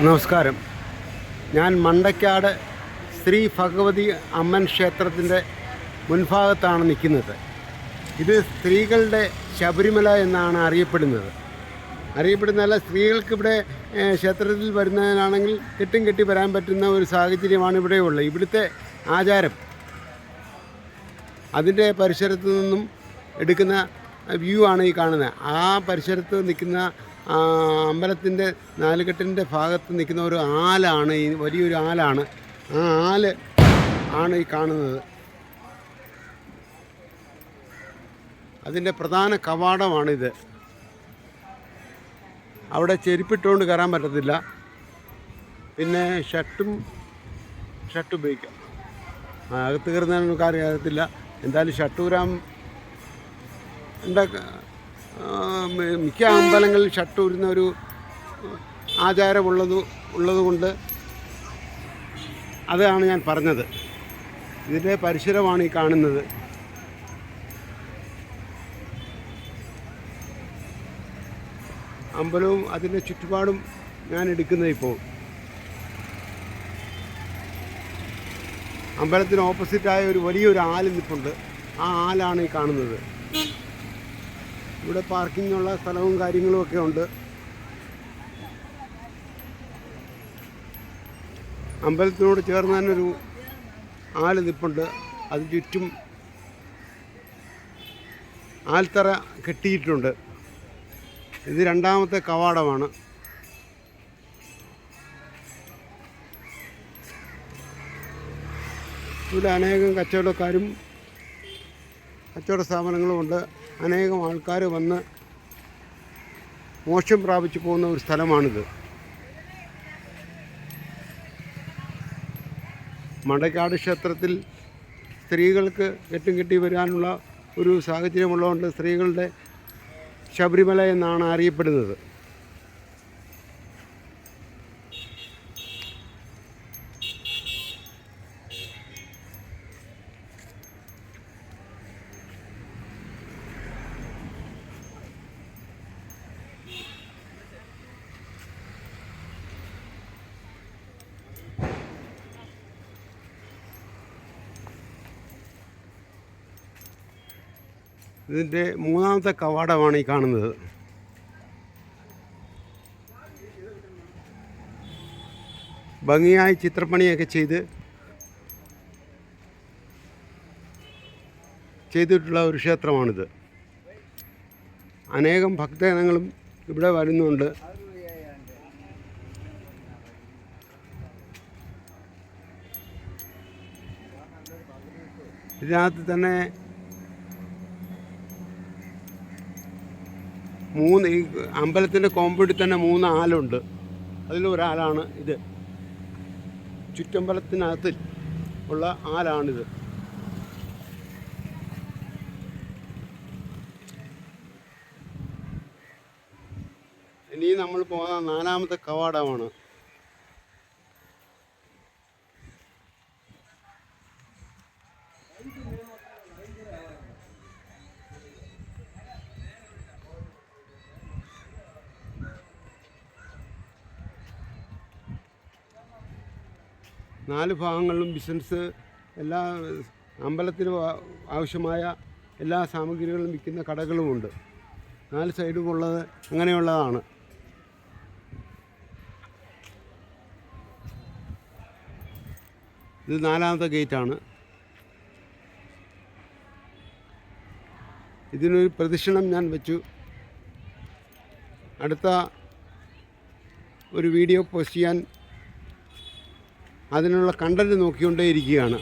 നമസ്കാരം. ഞാൻ മണ്ടയ്ക്കാട് ശ്രീ ഭഗവതി അമ്മൻ ക്ഷേത്രത്തിൻ്റെ മുൻഭാഗത്താണ് നിൽക്കുന്നത്. ഇത് സ്ത്രീകളുടെ ശബരിമല എന്നാണ് അറിയപ്പെടുന്നതല്ല. സ്ത്രീകൾക്കിവിടെ ക്ഷേത്രത്തിൽ വരുന്നതിനാണെങ്കിൽ കെട്ടി വരാൻ പറ്റുന്ന ഒരു സാഹചര്യമാണ് ഇവിടെയുള്ളത്. ഇവിടുത്തെ ആചാരം അതിൻ്റെ പരിസരത്ത് നിന്നും എടുക്കുന്ന വ്യൂ ആണ് ഈ കാണുന്നത്. ആ പരിസരത്ത് നിൽക്കുന്ന അമ്പലത്തിൻ്റെ നാലുകെട്ടിൻ്റെ ഭാഗത്ത് നിൽക്കുന്ന ഒരു ആലാണ്, ഈ വലിയൊരു ആലാണ്. ആ ആല് ആണ് ഈ കാണുന്നത്. അതിൻ്റെ പ്രധാന കവാടമാണിത്. അവിടെ ചെരുപ്പിട്ടുകൊണ്ട് കയറാൻ പറ്റത്തില്ല. പിന്നെ ഷർട്ട് ഉപയോഗിക്കാം. അകത്ത് കയറുന്നതിനൊന്നും അറിയത്തില്ല. എന്തായാലും ഷർട്ടൂരാൻ മിക്ക അമ്പലങ്ങളിൽ ഷർട്ടൂരുന്ന ഒരു ആചാരമുള്ളതുകൊണ്ട് അതാണ് ഞാൻ പറഞ്ഞത്. ഇതിൻ്റെ പരിസരമാണ് ഈ കാണുന്നത്. അമ്പലവും അതിൻ്റെ ചുറ്റുപാടും ഞാൻ എടുക്കുന്നത് ഇപ്പോൾ. അമ്പലത്തിന് ഓപ്പോസിറ്റായ ഒരു വലിയൊരു ആല് നിൽപ്പുണ്ട്. ആ ആലാണ് ഈ കാണുന്നത്. ഇവിടെ പാർക്കിങ്ങുള്ള സ്ഥലവും കാര്യങ്ങളും ഒക്കെ ഉണ്ട്. അമ്പലത്തിനോട് ചേർന്ന് തന്നെ ഒരു ആല് നിൽപ്പുണ്ട്. അത് ചുറ്റും ആൽത്തറ കെട്ടിയിട്ടുണ്ട്. ഇത് രണ്ടാമത്തെ കവാടമാണ്. ഇവിടെ അനേകം കച്ചവടക്കാരും കച്ചവട സ്ഥാപനങ്ങളുമുണ്ട്. അനേകം ആൾക്കാർ വന്ന് മോക്ഷം പ്രാപിച്ചു പോകുന്ന ഒരു സ്ഥലമാണിത്. മണ്ടയ്ക്കാട് ക്ഷേത്രത്തിൽ സ്ത്രീകൾക്ക് കെട്ടി വരാനുള്ള ഒരു സാഹചര്യമുള്ളതുകൊണ്ട് സ്ത്രീകളുടെ ശബരിമല എന്നാണ് അറിയപ്പെടുന്നത്. ഇതിൻ്റെ മൂന്നാമത്തെ കവാടമാണ് ഈ കാണുന്നത്. ഭംഗിയായി ചിത്രപ്പണിയൊക്കെ ചെയ്തിട്ടുള്ള ഒരു ക്ഷേത്രമാണിത്. അനേകം ഭക്തജനങ്ങളും ഇവിടെ വരുന്നുണ്ട്. ഇതിനകത്ത് തന്നെ ഈ അമ്പലത്തിൻ്റെ കോമ്പൗണ്ടിൽ തന്നെ 3 ആലുണ്ട്. അതിലൊരാളാണ് ഇത്. ചുറ്റമ്പലത്തിനകത്ത് ഉള്ള ആലാണിത്. ഇനി നമ്മൾ പോകുന്ന 4ാമത്തെ കവാടമാണ്. നാല് ഭാഗങ്ങളിലും ബിസിനസ്, എല്ലാ അമ്പലത്തിന് ആവശ്യമായ എല്ലാ സാമഗ്രികളും വിൽക്കുന്ന കടകളുമുണ്ട്. 4 സൈഡുമുള്ളത് അങ്ങനെയുള്ളതാണ്. ഇത് 4ാമത്തെ ഗേറ്റാണ്. ഇതിനൊരു പ്രദക്ഷിണം ഞാൻ വെച്ചു. അടുത്ത ഒരു വീഡിയോ പോസ്റ്റ് ചെയ്യാൻ അതിനുള്ള കണ്ടന്റ് നോക്കിക്കൊണ്ടേയിരിക്കുകയാണ്.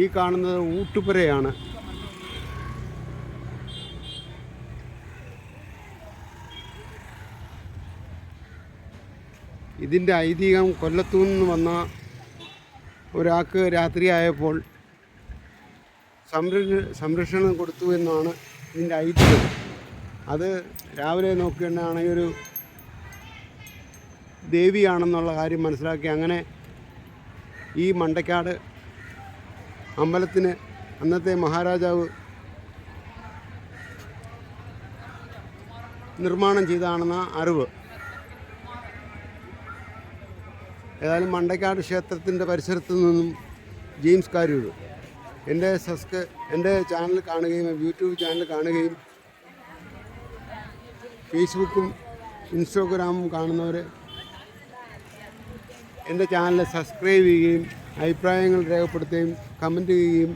ഈ കാണുന്നത് ഊട്ടുപുരയാണ്. ഇതിൻ്റെ ഐതിഹ്യം കൊല്ലത്തു നിന്ന് വന്ന ഒരാൾക്ക് രാത്രിയായപ്പോൾ സംരക്ഷണം കൊടുത്തു എന്നാണ് ഇതിൻ്റെ ഐതിഹ്യം. അത് രാവിലെ നോക്കുകയാണെങ്കിൽ ഒരു ദേവിയാണെന്നുള്ള കാര്യം മനസ്സിലാക്കി അങ്ങനെ ഈ മണ്ടക്കാട് അമ്പലത്തിന് അന്നത്തെ മഹാരാജാവ് നിർമ്മാണം ചെയ്തതാണെന്ന അറിവ്. ഏതായാലും മണ്ടക്കാട് ക്ഷേത്രത്തിൻ്റെ പരിസരത്ത് നിന്നും ജെയിംസ് കാരൂർ എൻ്റെ ചാനൽ കാണുകയും യൂട്യൂബ് ചാനൽ കാണുകയും ഫേസ്ബുക്കും ഇൻസ്റ്റാഗ്രാമും കാണുന്നവർ എൻ്റെ ചാനൽ സബ്സ്ക്രൈബ് ചെയ്യുകയും അഭിപ്രായങ്ങൾ രേഖപ്പെടുത്തുകയും കമൻറ്റ് ചെയ്യുകയും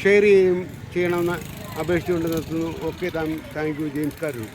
ഷെയർ ചെയ്യുകയും ചെയ്യണമെന്ന് അപേക്ഷിച്ചുകൊണ്ട് നിർത്തുന്നു. Okay, thank you. James Karoor.